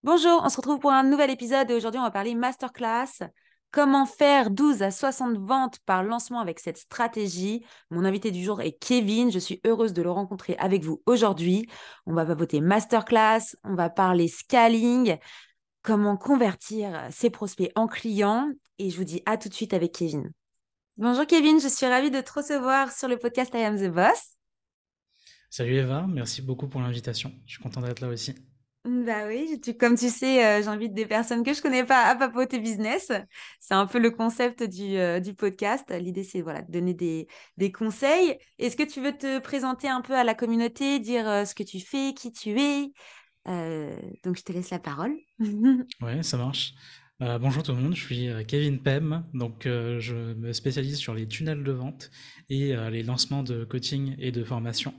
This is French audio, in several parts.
Bonjour, on se retrouve pour un nouvel épisode et aujourd'hui on va parler masterclass. Comment faire 12 à 60 ventes par lancement avec cette stratégie. Mon invité du jour est Kevin. Je suis heureuse de le rencontrer avec vous aujourd'hui. On va papoter masterclass, on va parler scaling, comment convertir ses prospects en clients et je vous dis à tout de suite avec Kevin. Bonjour Kevin, je suis ravie de te recevoir sur le podcast I Am the Boss. Salut Eva, merci beaucoup pour l'invitation. Je suis content d'être là aussi. Bah oui, comme tu sais, j'invite des personnes que je connais pas à papoter business. C'est un peu le concept du podcast. L'idée, c'est voilà, de donner des conseils. Est-ce que tu veux te présenter un peu à la communauté, dire ce que tu fais, qui tu es? Donc, je te laisse la parole. Ouais, ça marche. Bonjour tout le monde, je suis Kevin Pem, donc je me spécialise sur les tunnels de vente et les lancements de coaching et de formation.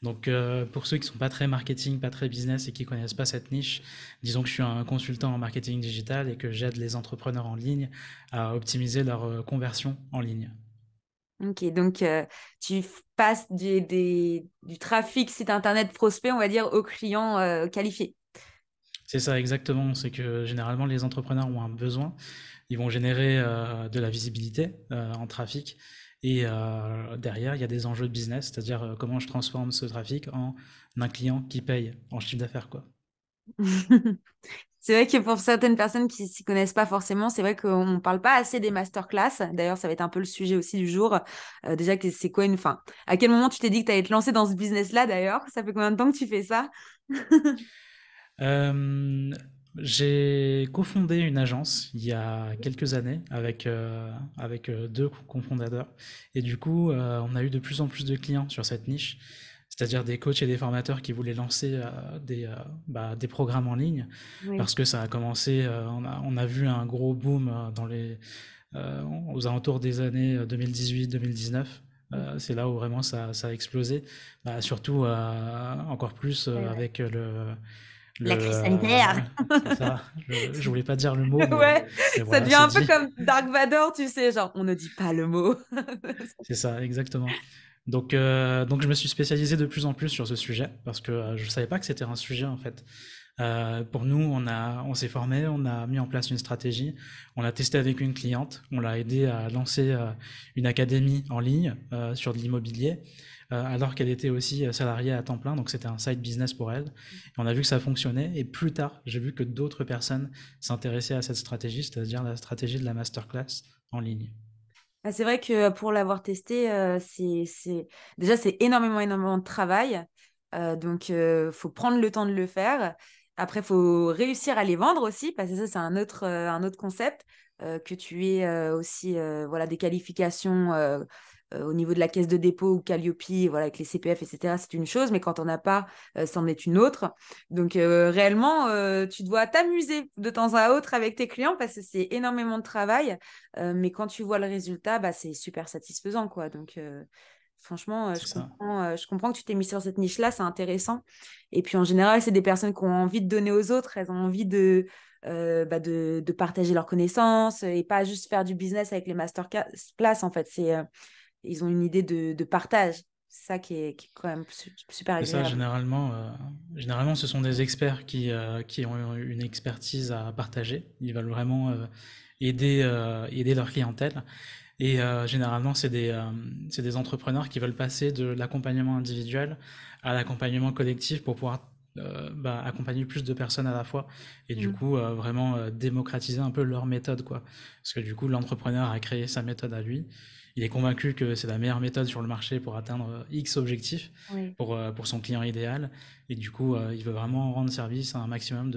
Donc pour ceux qui sont pas très marketing, pas très business et qui connaissent pas cette niche, disons que je suis un consultant en marketing digital et que j'aide les entrepreneurs en ligne à optimiser leur conversion en ligne. Ok, donc passes du trafic site internet prospect, on va dire, aux clients qualifiés. C'est ça exactement, c'est que généralement les entrepreneurs ont un besoin. Ils vont générer de la visibilité en trafic. Et derrière, il y a des enjeux de business, c'est-à-dire comment je transforme ce trafic en un client qui paye en chiffre d'affaires, quoi. C'est vrai que pour certaines personnes qui s'y connaissent pas forcément, c'est vrai qu'on ne parle pas assez des masterclass. D'ailleurs, ça va être un peu le sujet aussi du jour. Déjà, c'est quoi une fin? À quel moment tu t'es dit que tu allais te lancer dans ce business-là d'ailleurs? Ça fait combien de temps que tu fais ça? Euh, j'ai cofondé une agence il y a quelques années avec deux cofondateurs. Et du coup, on a eu de plus en plus de clients sur cette niche, c'est-à-dire des coachs et des formateurs qui voulaient lancer des programmes en ligne, Oui. parce que ça a commencé, on a vu un gros boom aux alentours des années 2018-2019. C'est là où vraiment ça a explosé. Surtout encore plus Ouais, ouais. avec La crise sanitaire. c'est ça. Je voulais pas dire le mot, Ouais, mais ça voilà, devient c'est un peu dit. comme Dark Vador, tu sais, genre on ne dit pas le mot. C'est ça, exactement. Donc je me suis spécialisé de plus en plus sur ce sujet parce que je savais pas que c'était un sujet en fait. Pour nous, on s'est formé, on a mis en place une stratégie, on l'a testé avec une cliente, on l'a aidé à lancer une académie en ligne sur de l'immobilier, alors qu'elle était aussi salariée à temps plein, donc c'était un side business pour elle. Et on a vu que ça fonctionnait, et plus tard, j'ai vu que d'autres personnes s'intéressaient à cette stratégie, c'est-à-dire la stratégie de la masterclass en ligne. Ah, c'est vrai que pour l'avoir testé, déjà c'est énormément, énormément de travail. Donc, faut prendre le temps de le faire. Après, faut réussir à les vendre aussi, parce que ça, c'est un autre concept. Que tu aies aussi voilà, des qualifications au niveau de la caisse de dépôt ou Calliope, voilà, avec les CPF, etc., c'est une chose, mais quand on n'a pas, c'en est une autre. Donc, réellement, tu dois t'amuser de temps à autre avec tes clients parce que c'est énormément de travail. Mais quand tu vois le résultat, bah, c'est super satisfaisant, quoi. Donc, franchement, C'est ça. je comprends que tu t'es mis sur cette niche-là, c'est intéressant. Et puis, en général, c'est des personnes qui ont envie de donner aux autres, elles ont envie de partager leurs connaissances et pas juste faire du business avec les masterclass, en fait. Ils ont une idée de partage. C'est ça qui est quand même super C'est ça, agréable. généralement, ce sont des experts qui ont une expertise à partager. Ils veulent vraiment aider leur clientèle. Et généralement, c'est des entrepreneurs qui veulent passer de l'accompagnement individuel à l'accompagnement collectif pour pouvoir accompagner plus de personnes à la fois. Et du Mm. coup, vraiment démocratiser un peu leur méthode, quoi. Parce que du coup, l'entrepreneur a créé sa méthode à lui. Il est convaincu que c'est la meilleure méthode sur le marché pour atteindre X objectifs Oui. pour son client idéal. Et du coup, il veut vraiment rendre service à un maximum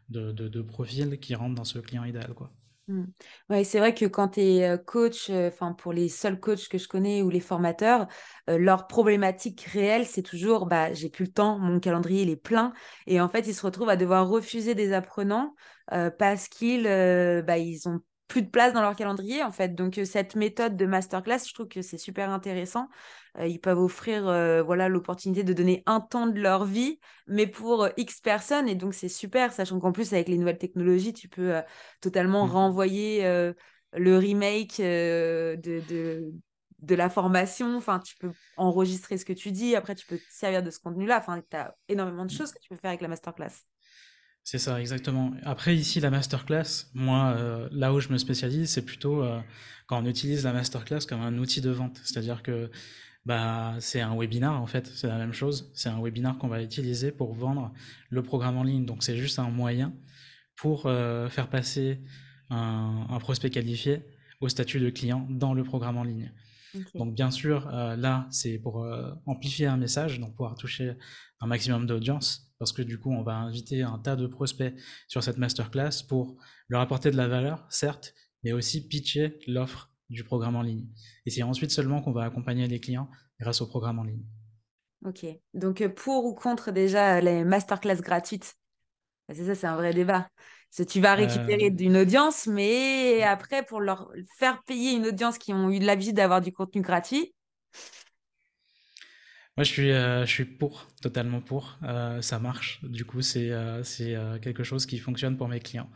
de profils qui rentrent dans ce client idéal, quoi. Mm. Ouais, c'est vrai que quand tu es coach, enfin pour les seuls coachs que je connais ou les formateurs, leur problématique réelle, c'est toujours bah, j'ai plus le temps, mon calendrier il est plein. Et en fait, ils se retrouvent à devoir refuser des apprenants parce ils ont plus de place dans leur calendrier en fait. Donc cette méthode de masterclass, je trouve que c'est super intéressant. Ils peuvent offrir voilà l'opportunité de donner un temps de leur vie, mais pour X personnes. Et donc c'est super, sachant qu'en plus avec les nouvelles technologies, tu peux totalement Mm. renvoyer le remake de la formation. Enfin, tu peux enregistrer ce que tu dis. Après, tu peux te servir de ce contenu-là. Enfin, tu as énormément de choses que tu peux faire avec la masterclass. C'est ça, exactement. Après, ici, la masterclass, moi, là où je me spécialise, c'est plutôt quand on utilise la masterclass comme un outil de vente. C'est-à-dire que bah, c'est un webinar, en fait, c'est la même chose. C'est un webinar qu'on va utiliser pour vendre le programme en ligne. Donc, c'est juste un moyen pour faire passer un prospect qualifié au statut de client dans le programme en ligne. Ok. Donc bien sûr, là, c'est pour amplifier un message, donc pouvoir toucher un maximum d'audience, parce que du coup, on va inviter un tas de prospects sur cette masterclass pour leur apporter de la valeur, certes, mais aussi pitcher l'offre du programme en ligne. Et c'est ensuite seulement qu'on va accompagner les clients grâce au programme en ligne. Ok. Donc, pour ou contre déjà les masterclass gratuites? C'est ça, c'est un vrai débat. Parce que tu vas récupérer Euh, d'une audience, mais après, pour leur faire payer une audience qui ont eu l'habitude d'avoir du contenu gratuit. Moi, je suis pour, totalement pour. Ça marche. Du coup, c'est quelque chose qui fonctionne pour mes clients.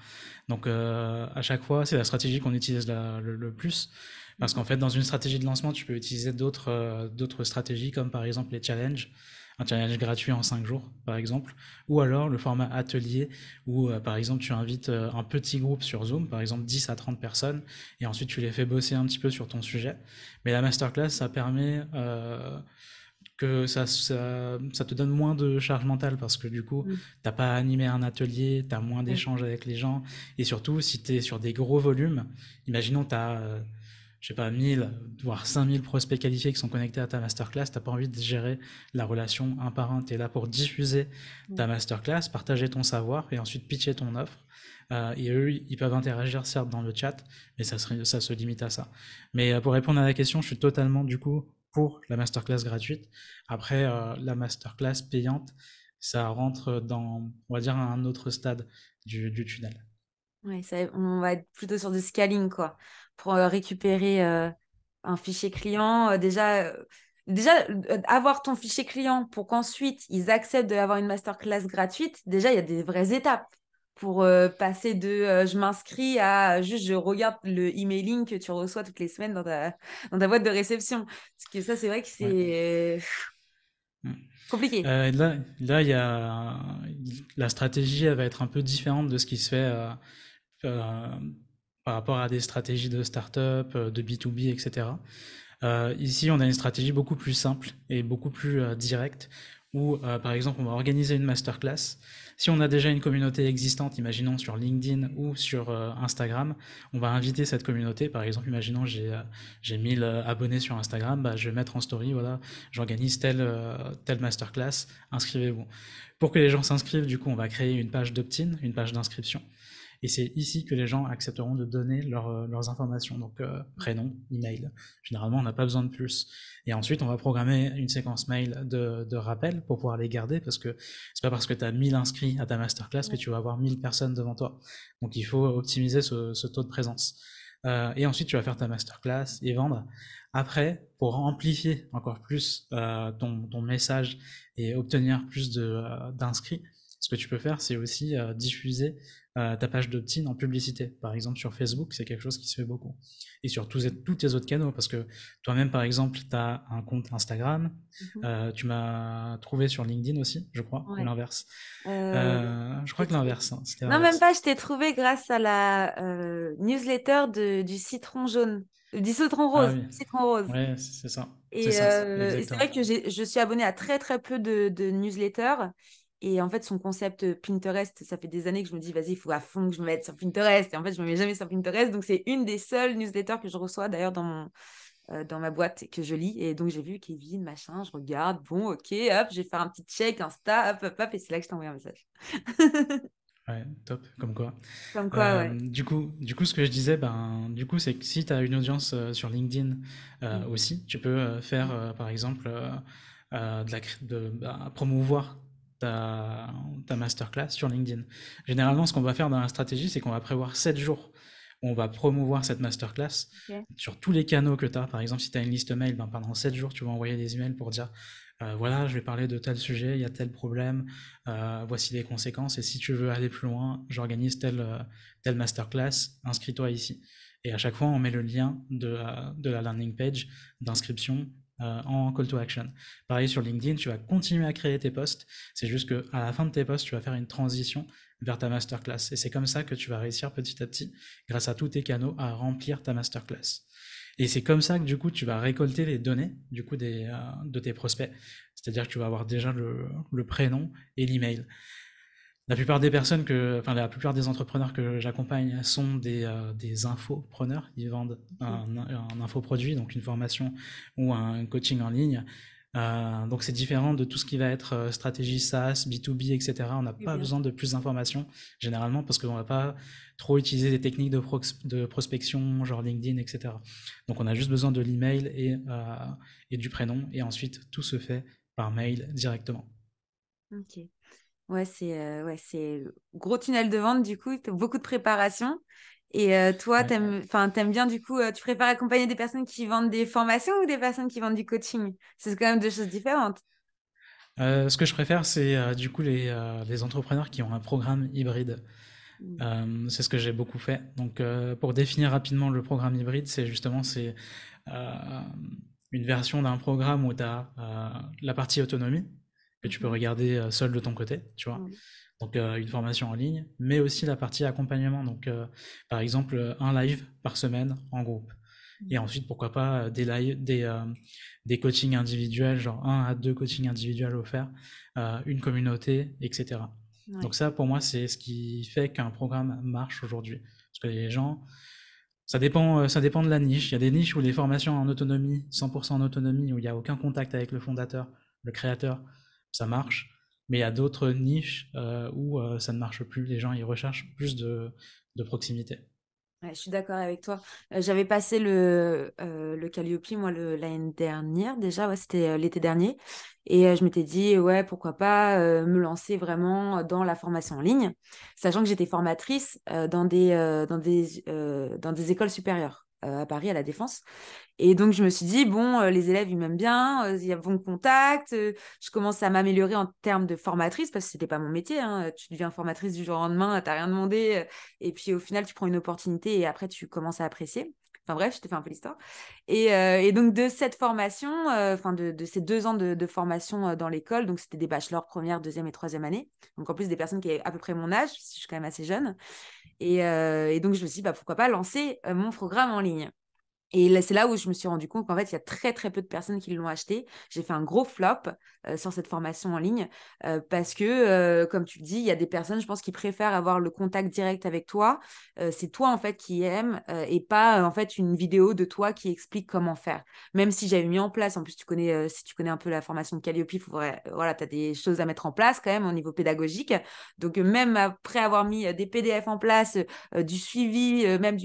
Donc, à chaque fois, c'est la stratégie qu'on utilise le plus. Parce qu'en Mhm. fait, dans une stratégie de lancement, tu peux utiliser d'autres stratégies, comme par exemple les challenges. Un challenge gratuit en 5 jours, par exemple. Ou alors le format atelier, où, par exemple, tu invites un petit groupe sur Zoom, par exemple 10 à 30 personnes, et ensuite tu les fais bosser un petit peu sur ton sujet. Mais la masterclass, ça permet que ça te donne moins de charge mentale parce que du coup, Mhm. t'as pas à animer un atelier, t'as moins Ouais. d'échanges avec les gens. Et surtout, si t'es sur des gros volumes, imaginons t'as, je sais pas, 1000, voire 5000 prospects qualifiés qui sont connectés à ta masterclass, t'as pas envie de gérer la relation un par un. T'es là pour diffuser Ouais. ta masterclass, partager ton savoir et ensuite pitcher ton offre. Et eux, ils peuvent interagir certes dans le chat, mais ça se limite à ça. Mais pour répondre à la question, je suis totalement du coup pour la masterclass gratuite. Après, la masterclass payante, ça rentre dans, on va dire, un autre stade du tunnel. Ouais, on va être plutôt sur du scaling, quoi, pour récupérer un fichier client. Avoir ton fichier client pour qu'ensuite ils acceptent d'avoir une masterclass gratuite, déjà, il y a des vraies étapes pour passer de je m'inscris à juste je regarde le emailing que tu reçois toutes les semaines dans ta boîte de réception. Parce que ça, c'est vrai que Ouais. c'est Mm. compliqué. Il y a la stratégie, elle va être un peu différente de ce qui se fait euh, par rapport à des stratégies de start-up, de B2B, etc. Ici, on a une stratégie beaucoup plus simple et beaucoup plus directe où, par exemple, on va organiser une masterclass. Si on a déjà une communauté existante, imaginons sur LinkedIn ou sur Instagram, on va inviter cette communauté. Par exemple, imaginons j'ai 1000 abonnés sur Instagram, bah, je vais mettre en story, voilà, j'organise telle masterclass, inscrivez-vous. Pour que les gens s'inscrivent, du coup, on va créer une page d'opt-in, une page d'inscription. Et c'est ici que les gens accepteront de donner leurs informations, donc prénom, email. Généralement, on n'a pas besoin de plus. Et ensuite, on va programmer une séquence mail de rappel pour pouvoir les garder, parce que c'est pas parce que tu as 1000 inscrits à ta masterclass que tu vas avoir 1000 personnes devant toi. Donc il faut optimiser ce taux de présence. Et ensuite, tu vas faire ta masterclass et vendre. Après, pour amplifier encore plus ton message et obtenir plus d'inscrits, ce que tu peux faire, c'est aussi diffuser ta page d'opt-in en publicité. Par exemple, sur Facebook, c'est quelque chose qui se fait beaucoup. Et sur tous tes autres canaux, parce que toi-même, par exemple, tu as un compte Instagram, Mhm. tu m'as trouvé sur LinkedIn aussi, je crois, ou Ouais. l'inverse. Euh, Je crois que l'inverse, hein, c'était Non, même l'inverse. pas, je t'ai trouvé grâce à la newsletter du citron jaune, du Ah oui, citron rose. ouais, c'est ça. C'est Et, ça, et c'est exactement. vrai que je suis abonnée à très très peu de newsletters. Et en fait, son concept Pinterest, ça fait des années que je me dis, vas-y, il faut à fond que je me mette sur Pinterest. Et en fait, je me mets jamais sur Pinterest. Donc, c'est une des seules newsletters que je reçois d'ailleurs dans ma boîte et que je lis. Et donc, j'ai vu Kevin, machin, je regarde. Bon, ok, hop, je vais faire un petit check Insta, hop, hop, hop. Et c'est là que je t'envoie un message. Ouais, top, comme quoi. Comme quoi, ouais. Ce que je disais, ben, du coup, c'est que si tu as une audience sur LinkedIn Mm. aussi, tu peux faire, par exemple, bah, promouvoir ta masterclass sur LinkedIn. Généralement, ce qu'on va faire dans la stratégie, c'est qu'on va prévoir 7 jours où on va promouvoir cette masterclass Ok. sur tous les canaux que tu as. Par exemple, si tu as une liste mail, ben, pendant 7 jours, tu vas envoyer des emails pour dire, voilà, je vais parler de tel sujet, il y a tel problème, voici les conséquences, et si tu veux aller plus loin, j'organise telle masterclass, inscris-toi ici. Et à chaque fois, on met le lien de la landing page d'inscription en call to action. Pareil sur LinkedIn, tu vas continuer à créer tes posts. C'est juste que à la fin de tes posts, tu vas faire une transition vers ta masterclass. Et c'est comme ça que tu vas réussir petit à petit, grâce à tous tes canaux, à remplir ta masterclass. Et c'est comme ça que du coup, tu vas récolter les données du coup de tes prospects. C'est-à-dire que tu vas avoir déjà le prénom et l'email. La plupart des personnes enfin la plupart des entrepreneurs que j'accompagne sont des infopreneurs. Ils vendent un infoproduit, donc une formation ou un coaching en ligne. Donc c'est différent de tout ce qui va être stratégie SaaS, B2B, etc. On n'a Oui, pas bien besoin de plus d'informations généralement parce qu'on va pas trop utiliser des techniques de prospection, genre LinkedIn, etc. Donc on a juste besoin de l'email et du prénom et ensuite tout se fait par mail directement. Ok. Ouais, c'est gros tunnel de vente, du coup, t'as beaucoup de préparation. Et toi, Ouais. t'aimes bien, du coup, tu préfères accompagner des personnes qui vendent des formations ou des personnes qui vendent du coaching? C'est quand même deux choses différentes. Ce que je préfère, c'est du coup les entrepreneurs qui ont un programme hybride. Mm. C'est ce que j'ai beaucoup fait. Donc, pour définir rapidement le programme hybride, c'est euh, une version d'un programme où tu as la partie autonomie que tu peux Mhm. regarder seul de ton côté, tu vois. Ouais. Donc, une formation en ligne, mais aussi la partie accompagnement. Donc, par exemple, un live par semaine en groupe. Et Mhm. ensuite, pourquoi pas des coachings individuels, genre un à deux coachings individuels offerts, une communauté, etc. Ouais. Donc ça, pour moi, c'est ce qui fait qu'un programme marche aujourd'hui. Parce que les gens, ça dépend de la niche. Il y a des niches où les formations en autonomie, 100% en autonomie, où il n'y a aucun contact avec le fondateur, le créateur, ça marche. Mais il y a d'autres niches où ça ne marche plus. Les gens, ils recherchent plus de proximité. Ouais, je suis d'accord avec toi. J'avais passé le Calliope, moi, l'année dernière, déjà, ouais, c'était l'été dernier. Et je m'étais dit, ouais, pourquoi pas me lancer vraiment dans la formation en ligne, sachant que j'étais formatrice dans des écoles supérieures à Paris, à La Défense. Et donc, je me suis dit, bon, les élèves, ils m'aiment bien, il y a bon contact, je commence à m'améliorer en termes de formatrice, parce que c'était pas mon métier, hein. Tu deviens formatrice du jour au lendemain, t'as rien demandé, et puis au final, tu prends une opportunité et après, tu commences à apprécier. Enfin bref, je te fais un peu l'histoire. Et donc, de cette formation, enfin de ces 2 ans de formation dans l'école, donc c'était des bachelors première, deuxième et troisième année, donc en plus des personnes qui avaient à peu près mon âge, parce que je suis quand même assez jeune. Et donc, je me suis dit, bah, pourquoi pas lancer mon programme en ligne. Et là, c'est là où je me suis rendu compte qu'en fait, il y a très, très peu de personnes qui l'ont acheté. J'ai fait un gros flop sur cette formation en ligne parce que, comme tu le dis, il y a des personnes, je pense, qui préfèrent avoir le contact direct avec toi. C'est toi, en fait, qui aimes et pas, en fait, une vidéo de toi qui explique comment faire. Même si j'avais mis en place, en plus, si tu connais un peu la formation de Calliope, voilà, tu as des choses à mettre en place quand même au niveau pédagogique. Donc, même après avoir mis des PDF en place, du suivi, même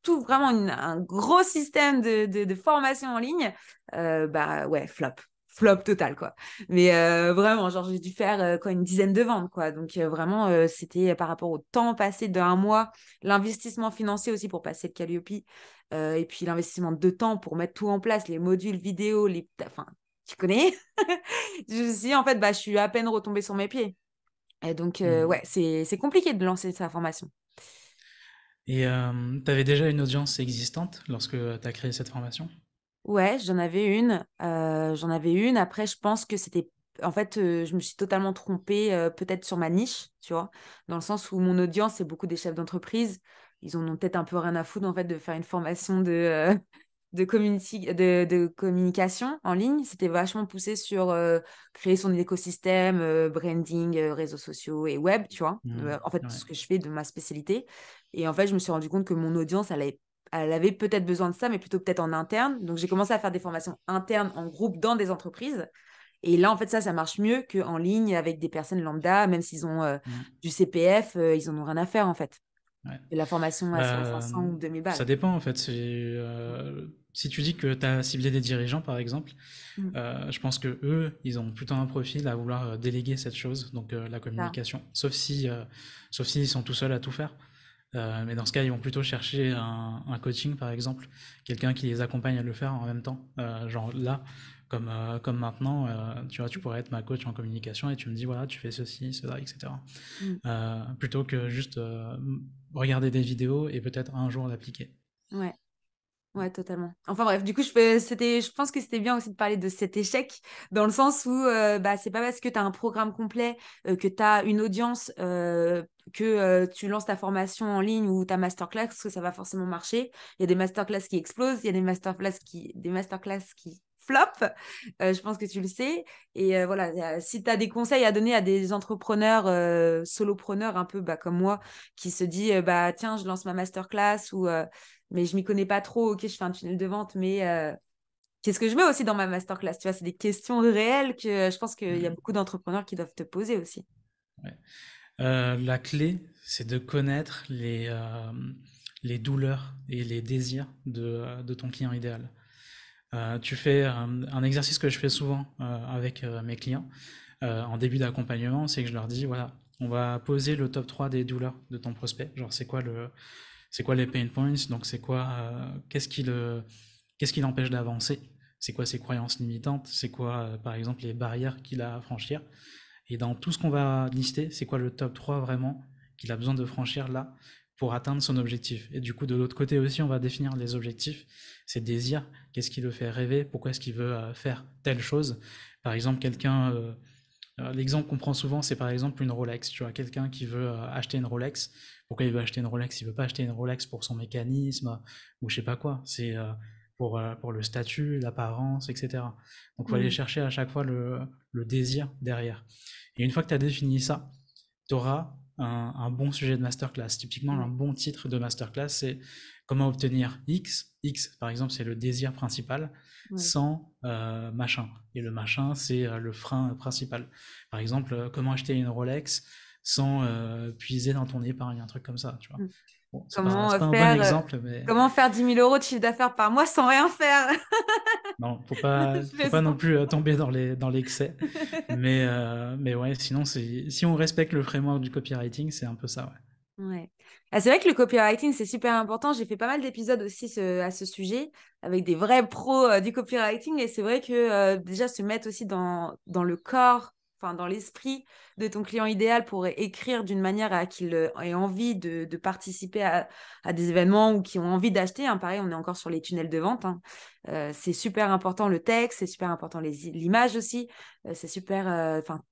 tout vraiment un gros système de formation en ligne, bah ouais, flop. Flop total, quoi. Mais vraiment, genre, j'ai dû faire quoi, une dizaine de ventes, quoi. Donc, vraiment, c'était par rapport au temps passé d'un mois, l'investissement financier aussi pour passer le Calliope, et puis l'investissement de temps pour mettre tout en place, les modules vidéo, enfin, tu connais? Je me suis dit, en fait, bah, je suis à peine retombée sur mes pieds. Et donc, Hmm. ouais, c'est compliqué de lancer sa formation. Et tu avais déjà une audience existante lorsque tu as créé cette formation? Ouais, j'en avais une. J'en avais une. Après, je pense que c'était. En fait, je me suis totalement trompée, peut-être sur ma niche, tu vois, dans le sens où mon audience, c'est beaucoup des chefs d'entreprise. Ils en ont peut-être un peu rien à foutre, en fait, de faire une formation de communication en ligne. C'était vachement poussé sur créer son écosystème, branding, réseaux sociaux et web, tu vois. Hmm. En fait, Ouais. ce que je fais de ma spécialité. Et en fait, je me suis rendu compte que mon audience, elle avait peut-être besoin de ça, mais plutôt peut-être en interne. Donc, j'ai commencé à faire des formations internes en groupe dans des entreprises. Et là, en fait, ça marche mieux qu'en ligne avec des personnes lambda, même s'ils ont Hmm. du CPF, ils en ont rien à faire, en fait. Ouais. Et la formation à Bah, 500 ou 2000 ça balles. dépend en fait. Si tu dis que tu as ciblé des dirigeants par exemple, Mm. je pense que eux, ils ont plutôt un profil à vouloir déléguer cette chose, donc la Ça. communication. Sauf s'ils sont tout seuls à tout faire. Mais dans ce cas, ils vont plutôt chercher un coaching par exemple, quelqu'un qui les accompagne à le faire en même temps. Genre là, comme maintenant, tu vois, tu pourrais être ma coach en communication et tu me dis voilà, tu fais ceci, cela, etc. Mm. Plutôt que juste regarder des vidéos et peut-être un jour l'appliquer. Ouais. Ouais, totalement. Enfin bref, du coup, je pense que c'était bien aussi de parler de cet échec, dans le sens où bah, c'est pas parce que tu as un programme complet, que tu as une audience, que tu lances ta formation en ligne ou ta masterclass, que ça va forcément marcher. Il y a des masterclass qui explosent, il y a des masterclass qui flop. Je pense que tu le sais. Et voilà, si tu as des conseils à donner à des entrepreneurs, solopreneurs un peu bah, comme moi, qui se dit, bah tiens, je lance ma masterclass ou mais je m'y connais pas trop. Ok, je fais un tunnel de vente, mais qu'est-ce que je mets aussi dans ma masterclass? Tu vois, c'est des questions réelles que je pense qu'il y a Mm. beaucoup d'entrepreneurs qui doivent te poser aussi. Ouais. La clé, c'est de connaître les douleurs et les désirs de ton client idéal. Tu fais un exercice que je fais souvent avec mes clients en début d'accompagnement, c'est que je leur dis, voilà, on va poser le top 3 des douleurs de ton prospect. Genre, c'est quoi les pain points? Donc, c'est quoi, qu'est-ce qui l'empêche d'avancer? C'est quoi ses croyances limitantes? C'est quoi, par exemple, les barrières qu'il a à franchir? Et dans tout ce qu'on va lister, c'est quoi le top 3 vraiment qu'il a besoin de franchir là pour atteindre son objectif. Et du coup, de l'autre côté aussi, on va définir les objectifs, ses désirs, qu'est-ce qui le fait rêver, pourquoi est-ce qu'il veut faire telle chose. Par exemple, l'exemple qu'on prend souvent, c'est par exemple une Rolex. Tu vois, quelqu'un qui veut acheter une Rolex. Pourquoi il veut acheter une Rolex? Il veut pas acheter une Rolex pour son mécanisme ou je sais pas quoi. C'est pour le statut, l'apparence, etc. Donc, il faut aller Mm. chercher à chaque fois le désir derrière. Et une fois que tu as défini ça, tu auras un bon sujet de masterclass. Typiquement, un Ouais, bon titre de masterclass, c'est comment obtenir X. X, par exemple, c'est le désir principal ouais. sans machin. Et le machin, c'est le frein principal. Par exemple, comment acheter une Rolex sans puiser dans ton épargne, un truc comme ça, tu vois. Mm. Bon, Comment c'est pas un bon exemple, mais comment faire 10 000 € de chiffre d'affaires par mois sans rien faire? non, Je faut pas non plaisante. plus tomber dans l'excès. Mais ouais, sinon, si on respecte le framework du copywriting, c'est un peu ça, ouais. Ouais. Ah, c'est vrai que le copywriting, c'est super important. J'ai fait pas mal d'épisodes aussi à ce sujet avec des vrais pros du copywriting. Et c'est vrai que déjà se mettre aussi dans le corps, enfin dans l'esprit de ton client idéal pour écrire d'une manière à qu'il ait envie de participer à des événements ou qui ont envie d'acheter. Hein. Pareil, on est encore sur les tunnels de vente. Hein. C'est super important le texte, c'est super important l'image aussi. C'est super. Enfin,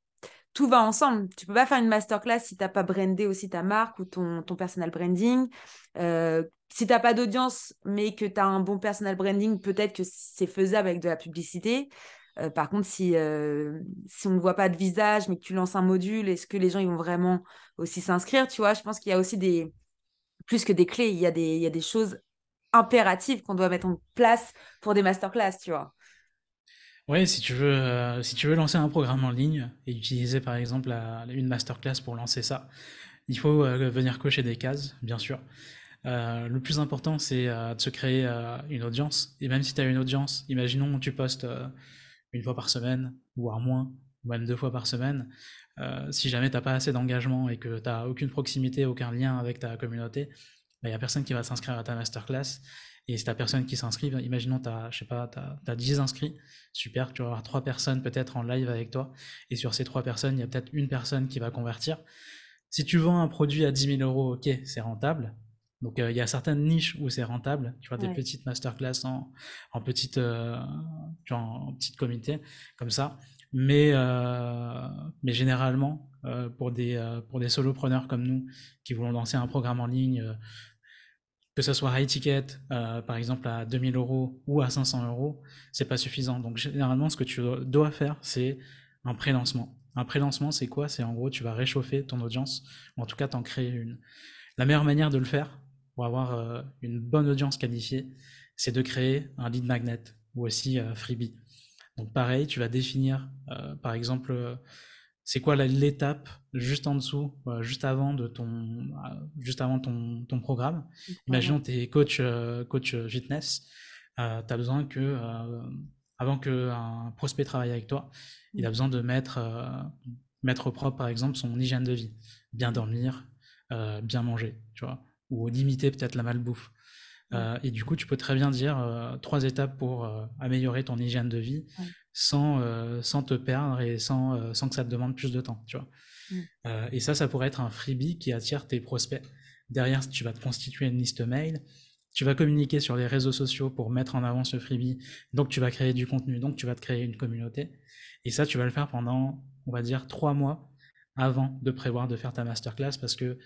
tout va ensemble. Tu peux pas faire une masterclass si t'as pas brandé aussi ta marque ou ton personal branding. Si t'as pas d'audience, mais que tu as un bon personal branding, peut-être que c'est faisable avec de la publicité. Par contre, si on ne voit pas de visage, mais que tu lances un module, est-ce que les gens ils vont vraiment aussi s'inscrire? Tu vois, je pense qu'il y a aussi plus que des clés, il y a des choses impératives qu'on doit mettre en place pour des masterclass, tu vois. Ouais, si tu veux lancer un programme en ligne et utiliser par exemple une masterclass pour lancer ça, il faut venir cocher des cases, bien sûr. Le plus important, c'est de se créer une audience. Et même si tu as une audience, imaginons tu postes une fois par semaine, voire moins, ou même 2 fois par semaine. Si jamais t'as pas assez d'engagement et que t'as aucune proximité, aucun lien avec ta communauté, il n'y a personne qui va s'inscrire à ta masterclass. Et si t'as personne qui s'inscrit, imaginons je sais pas, t'as 10 inscrits, super, tu vas avoir 3 personnes peut-être en live avec toi. Et sur ces 3 personnes, il y a peut-être une personne qui va convertir. Si tu vends un produit à 10 000 €, ok, c'est rentable. Donc il y a certaines niches où c'est rentable. Tu vois, des Ouais. petites masterclass en petite, tu vois, en petite comité, comme ça. Mais généralement, pour des solopreneurs comme nous, qui voulons lancer un programme en ligne, que ce soit high ticket, par exemple à 2 000 € ou à 500 €, c'est pas suffisant. Donc généralement, ce que tu dois faire, c'est un pré-lancement. Un pré-lancement, c'est quoi? C'est en gros, tu vas réchauffer ton audience, ou en tout cas t'en créer une. La meilleure manière de le faire, pour avoir une bonne audience qualifiée, c'est de créer un lead magnet ou aussi freebie. Donc pareil, tu vas définir, par exemple, c'est quoi l'étape juste en dessous, juste avant ton programme. Programme. Imaginons tu es coach fitness, tu as besoin avant qu'un prospect travaille avec toi, il a besoin de mettre au propre, par exemple, son hygiène de vie. Bien dormir, bien manger, tu vois, ou limiter peut-être la malbouffe. Ouais. Et du coup, tu peux très bien dire 3 étapes pour améliorer ton hygiène de vie Ouais. sans te perdre et sans que ça te demande plus de temps, tu vois. Mm. Et ça pourrait être un freebie qui attire tes prospects. Derrière, tu vas te constituer une liste mail tu vas communiquer sur les réseaux sociaux pour mettre en avant ce freebie, donc tu vas créer du contenu, donc tu vas te créer une communauté. Et ça, tu vas le faire pendant, on va dire, 3 mois avant de prévoir de faire ta masterclass, parce que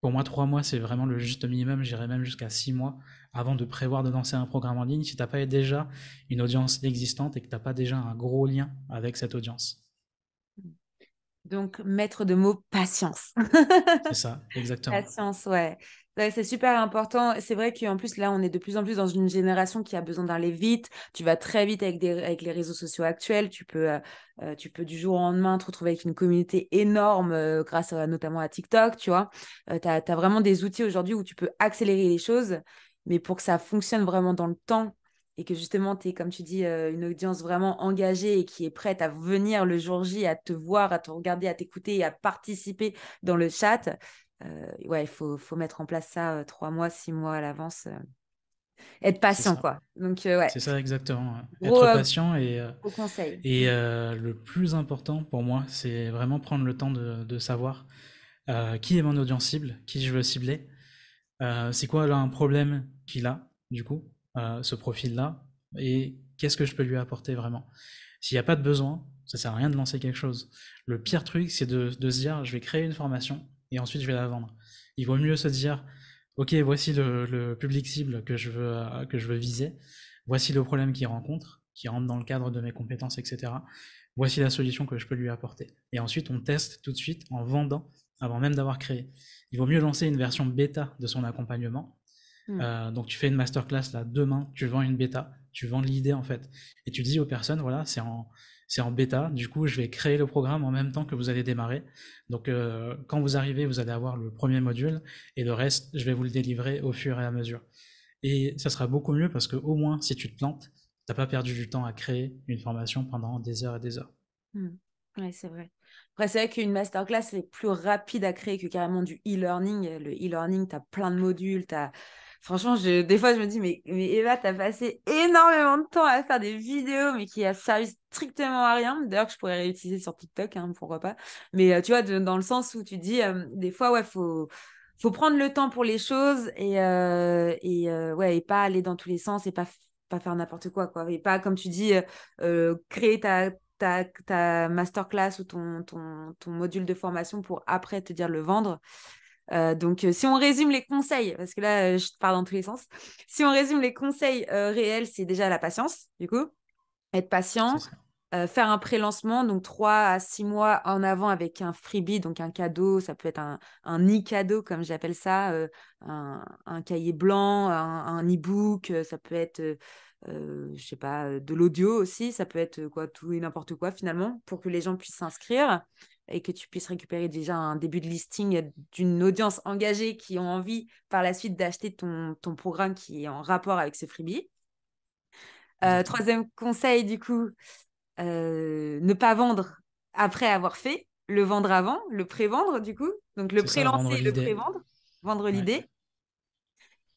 pour moi, 3 mois, c'est vraiment le juste minimum. J'irais même jusqu'à 6 mois avant de prévoir de lancer un programme en ligne si tu n'as pas déjà une audience existante et que tu n'as pas déjà un gros lien avec cette audience. Donc, maître de mots, patience. C'est ça, exactement. Patience, ouais. Ouais, c'est super important. C'est vrai qu'en plus, là, on est de plus en plus dans une génération qui a besoin d'aller vite. Tu vas très vite avec les réseaux sociaux actuels. Tu peux du jour au lendemain te retrouver avec une communauté énorme grâce notamment à TikTok, tu vois. Tu as vraiment des outils aujourd'hui où tu peux accélérer les choses. Mais pour que ça fonctionne vraiment dans le temps et que justement, tu es, comme tu dis, une audience vraiment engagée et qui est prête à venir le jour J, à te voir, à te regarder, à t'écouter et à participer dans le chat. Ouais, il faut mettre en place ça 3 mois, 6 mois à l'avance. Être C'est patient, ça. quoi. Donc, ouais, C'est ça exactement. gros, Être patient gros conseil. le plus important pour moi, c'est vraiment prendre le temps de savoir qui est mon audience cible, qui je veux cibler, c'est quoi là un problème qu'il a, du coup, ce profil-là, et qu'est-ce que je peux lui apporter vraiment. S'il n'y a pas de besoin, ça sert à rien de lancer quelque chose. Le pire truc, c'est de se dire, je vais créer une formation et ensuite je vais la vendre. Il vaut mieux se dire, ok, voici le public cible que je veux viser, voici le problème qu'il rencontre, qui rentre dans le cadre de mes compétences, etc. Voici la solution que je peux lui apporter. Et ensuite, on teste tout de suite en vendant avant même d'avoir créé. Il vaut mieux lancer une version bêta de son accompagnement. Mm. Donc tu fais une masterclass là demain, tu vends une bêta, tu vends l'idée en fait, et tu dis aux personnes voilà c'est en bêta, du coup je vais créer le programme en même temps que vous allez démarrer. Donc quand vous arrivez, vous allez avoir le premier module et le reste je vais vous le délivrer au fur et à mesure. Et ça sera beaucoup mieux parce que au moins si tu te plantes, t'as pas perdu du temps à créer une formation pendant des heures et des heures. Mm. Ouais, c'est vrai. Après, c'est vrai qu'une masterclass, c'est plus rapide à créer que carrément du e-learning. Le e-learning, tu as plein de modules. Franchement, des fois, je me dis, mais Eva, tu as passé énormément de temps à faire des vidéos, mais qui a servi strictement à rien. D'ailleurs, que je pourrais réutiliser sur TikTok, hein, pourquoi pas. Mais tu vois, dans le sens où tu dis, des fois, ouais, faut prendre le temps pour les choses ouais, et pas aller dans tous les sens et pas faire n'importe quoi, quoi. Et pas, comme tu dis, créer ta masterclass ou ton module de formation pour après te dire le vendre. Donc, si on résume les conseils, parce que là, je te parle dans tous les sens, si on résume les conseils réels, c'est déjà la patience, du coup, être C'est patient, ça. faire un pré-lancement, donc 3 à 6 mois en avant avec un freebie, donc un cadeau, ça peut être un e-cadeau, comme j'appelle ça, un cahier blanc, un e-book, ça peut être, je sais pas, de l'audio aussi, ça peut être quoi, tout et n'importe quoi finalement, pour que les gens puissent s'inscrire et que tu puisses récupérer déjà un début de listing d'une audience engagée qui ont envie par la suite d'acheter ton programme qui est en rapport avec ce freebie. Exactement. Troisième conseil, du coup, ne pas vendre après avoir fait, le vendre avant, le pré-vendre du coup. Donc le C'est ça, pré-lancer vendre et le l'idée. pré-vendre, vendre Ouais. l'idée.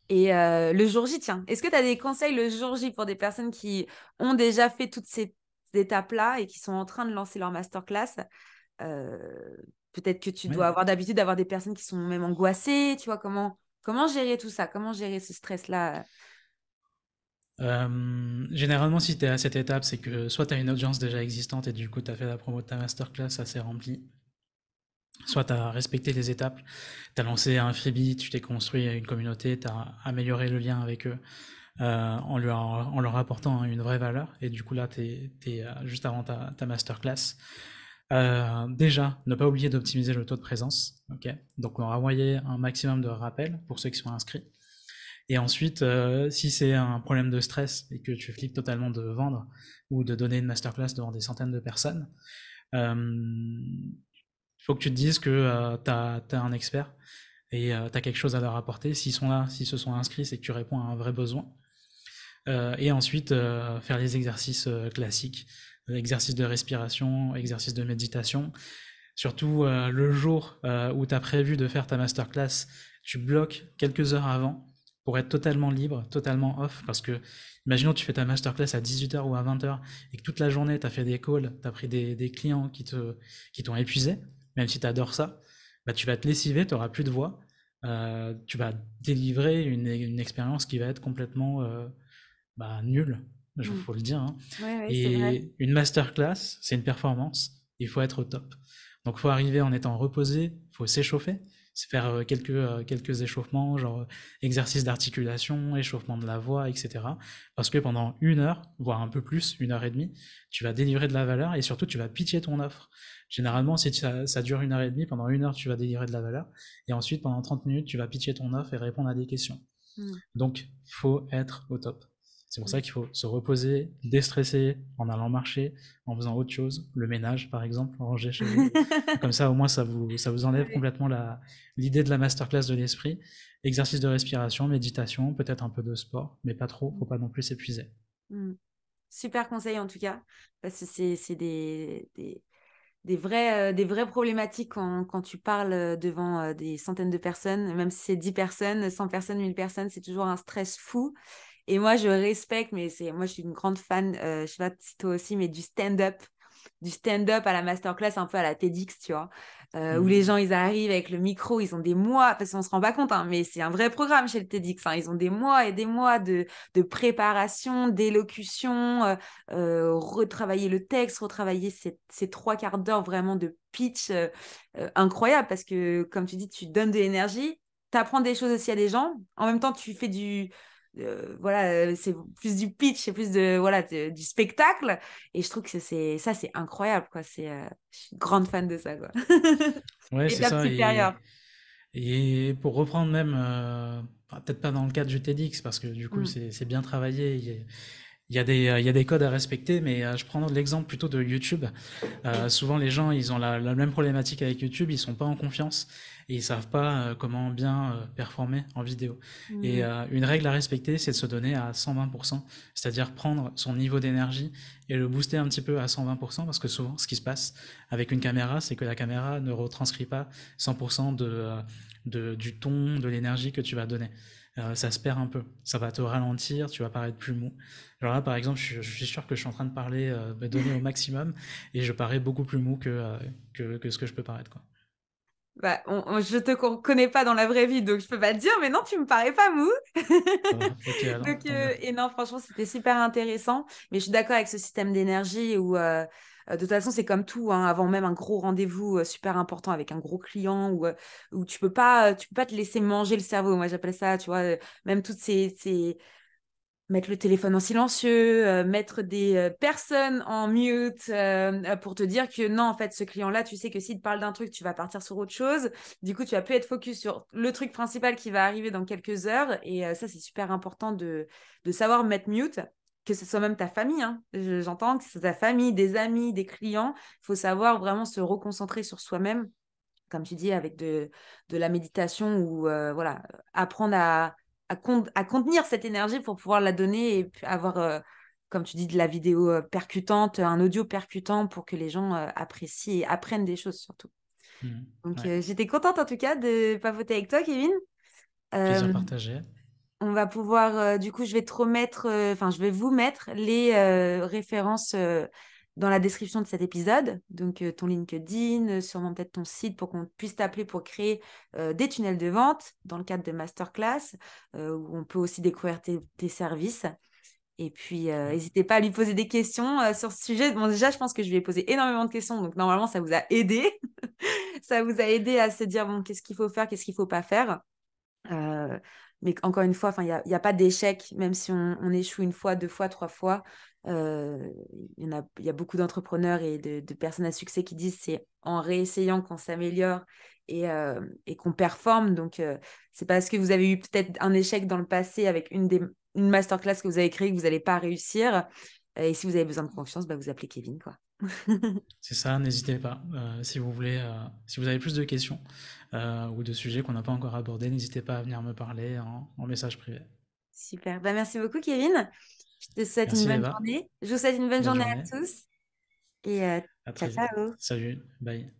Et le jour J, tiens, est-ce que tu as des conseils le jour J pour des personnes qui ont déjà fait toutes ces étapes-là et qui sont en train de lancer leur masterclass? Euh, Peut-être que tu dois Ouais. avoir d'habitude d'avoir des personnes qui sont même angoissées, tu vois, comment gérer tout ça? Comment gérer ce stress-là? Généralement, si tu es à cette étape, c'est que soit tu as une audience déjà existante et du coup tu as fait la promo de ta masterclass, ça s'est rempli. Soit tu as respecté les étapes, tu as lancé un freebie, tu t'es construit une communauté, tu as amélioré le lien avec eux en leur apportant une vraie valeur. Et du coup, là, tu es, juste avant ta masterclass. Déjà, ne pas oublier d'optimiser le taux de présence. Ok, donc, on va envoyer un maximum de rappels pour ceux qui sont inscrits. Et ensuite, si c'est un problème de stress et que tu flippes totalement de vendre ou de donner une masterclass devant des centaines de personnes, il faut que tu te dises que tu as un expert et tu as quelque chose à leur apporter. S'ils sont là, s'ils se sont inscrits, c'est que tu réponds à un vrai besoin. Et ensuite, faire les exercices classiques, exercices de respiration, exercices de méditation. Surtout le jour où tu as prévu de faire ta masterclass, tu bloques quelques heures avant pour être totalement libre, totalement off. Parce que, imaginons, tu fais ta masterclass à 18h ou à 20h et que toute la journée, tu as fait des calls, tu as pris des clients qui t'ont épuisé, même si tu adores ça, bah, tu vas te lessiver, tu n'auras plus de voix. tu vas délivrer une expérience qui va être complètement nulle, il Mm. faut le dire, hein. Ouais, ouais, c'est vrai. Et une masterclass, c'est une performance, il faut être au top. Donc il faut arriver en étant reposé, il faut s'échauffer, c'est faire quelques échauffements, genre exercice d'articulation, échauffement de la voix, etc. Parce que pendant 1 heure, voire un peu plus, 1 heure et demie, tu vas délivrer de la valeur et surtout tu vas pitcher ton offre. Généralement, si ça dure 1 heure et demie, pendant 1 heure, tu vas délivrer de la valeur et ensuite pendant 30 minutes, tu vas pitcher ton offre et répondre à des questions. Mm. Donc, faut être au top. C'est pour Mm. ça qu'il faut se reposer, déstresser en allant marcher, en faisant autre chose, le ménage par exemple, ranger chez vous. Comme ça, au moins, ça vous enlève Ouais. complètement l'idée de la masterclass de l'esprit. Exercice de respiration, méditation, peut-être un peu de sport, mais pas trop, faut pas non plus s'épuiser. Mm. Super conseil en tout cas, parce que c'est des vraies problématiques quand tu parles devant des centaines de personnes, même si c'est 10 personnes, 100 personnes, 1000 personnes, c'est toujours un stress fou. Et moi, je respecte, mais moi, je suis une grande fan, je sais pas si toi aussi, mais du stand-up à la masterclass, un peu à la TEDx, tu vois, où les gens, ils arrivent avec le micro, ils ont des mois, parce qu'on se rend pas compte, hein, mais c'est un vrai programme chez le TEDx, hein, ils ont des mois et des mois de préparation, d'élocution, retravailler le texte, retravailler ces 3 quarts d'heure vraiment de pitch incroyable, parce que, comme tu dis, tu donnes de l'énergie, tu apprends des choses aussi à des gens, en même temps, tu fais c'est plus du pitch, c'est plus du spectacle. Et je trouve que c'est incroyable, quoi. Je suis grande fan de ça, quoi. Ouais, c'est Étape ça. supérieure. Et pour reprendre même, peut-être pas dans le cadre du TEDx, parce que du coup Mm. c'est bien travaillé, il y a des codes à respecter, mais je prends l'exemple plutôt de YouTube. Souvent, les gens, ils ont la même problématique avec YouTube, ils sont pas en confiance et ils savent pas comment bien performer en vidéo. Et Mm. une règle à respecter, c'est de se donner à 120%, c'est-à-dire prendre son niveau d'énergie et le booster un petit peu à 120%, parce que souvent, ce qui se passe avec une caméra, c'est que la caméra ne retranscrit pas 100% du ton, de l'énergie que tu vas donner. Ça se perd un peu, ça va te ralentir, tu vas paraître plus mou. Alors là, par exemple, je suis sûr que je suis en train de parler, me donner au maximum, et je parais beaucoup plus mou que ce que je peux paraître, quoi. Bah, je te connais pas dans la vraie vie, donc je peux pas te dire, mais non, tu me parais pas mou. Ça va. Ok, alors, Donc, tant mieux. et non, franchement, c'était super intéressant. Mais je suis d'accord avec ce système d'énergie où, de toute façon, c'est comme tout, hein, avant même un gros rendez-vous super important avec un gros client où tu peux pas te laisser manger le cerveau. Moi, j'appelle ça, tu vois, même toutes mettre le téléphone en silencieux, mettre des personnes en mute pour te dire que non, en fait, ce client-là, tu sais que s'il te parle d'un truc, tu vas partir sur autre chose. Du coup, tu vas plus être focus sur le truc principal qui va arriver dans quelques heures. Et ça, c'est super important de savoir mettre mute, que ce soit même ta famille. Hein. J'entends que c'est ta famille, des amis, des clients. Il faut savoir vraiment se reconcentrer sur soi-même, comme tu dis, avec de la méditation ou voilà, apprendre à contenir cette énergie pour pouvoir la donner et puis avoir, comme tu dis, de la vidéo percutante, un audio percutant pour que les gens apprécient et apprennent des choses surtout. Mhm. Donc, Ouais. j'étais contente en tout cas de papoter avec toi, Kevin. Plaisir Euh, partagé. on va pouvoir, du coup, je vais te remettre, enfin, je vais vous mettre les références dans la description de cet épisode. Donc, ton LinkedIn, sûrement peut-être ton site pour qu'on puisse t'appeler pour créer des tunnels de vente dans le cadre de masterclass, où on peut aussi découvrir tes services. Et puis, Ouais. n'hésitez pas à lui poser des questions sur ce sujet. Bon, déjà, je pense que je lui ai posé énormément de questions. Donc, normalement, ça vous a aidé. Ça vous a aidé à se dire, bon, qu'est-ce qu'il faut faire, qu'est-ce qu'il ne faut pas faire. Euh, mais encore une fois, enfin, il y a pas d'échec, même si on échoue une fois, deux fois, trois fois. Euh, il y a beaucoup d'entrepreneurs et de personnes à succès qui disent c'est en réessayant qu'on s'améliore et qu'on performe. Donc, c'est parce que vous avez eu peut-être un échec dans le passé avec une masterclass que vous avez créée que vous n'allez pas réussir. Et si vous avez besoin de confiance, bah, vous appelez Kevin, quoi. C'est ça, n'hésitez pas. Si vous voulez, si vous avez plus de questions ou de sujets qu'on n'a pas encore abordés, n'hésitez pas à venir me parler en message privé. Super. Bah, merci beaucoup, Kevin. Je te souhaite une Merci bonne Eva, journée. Je vous souhaite une bonne bonne journée journée, à tous. Et à ciao, très vite. ciao. Salut, bye.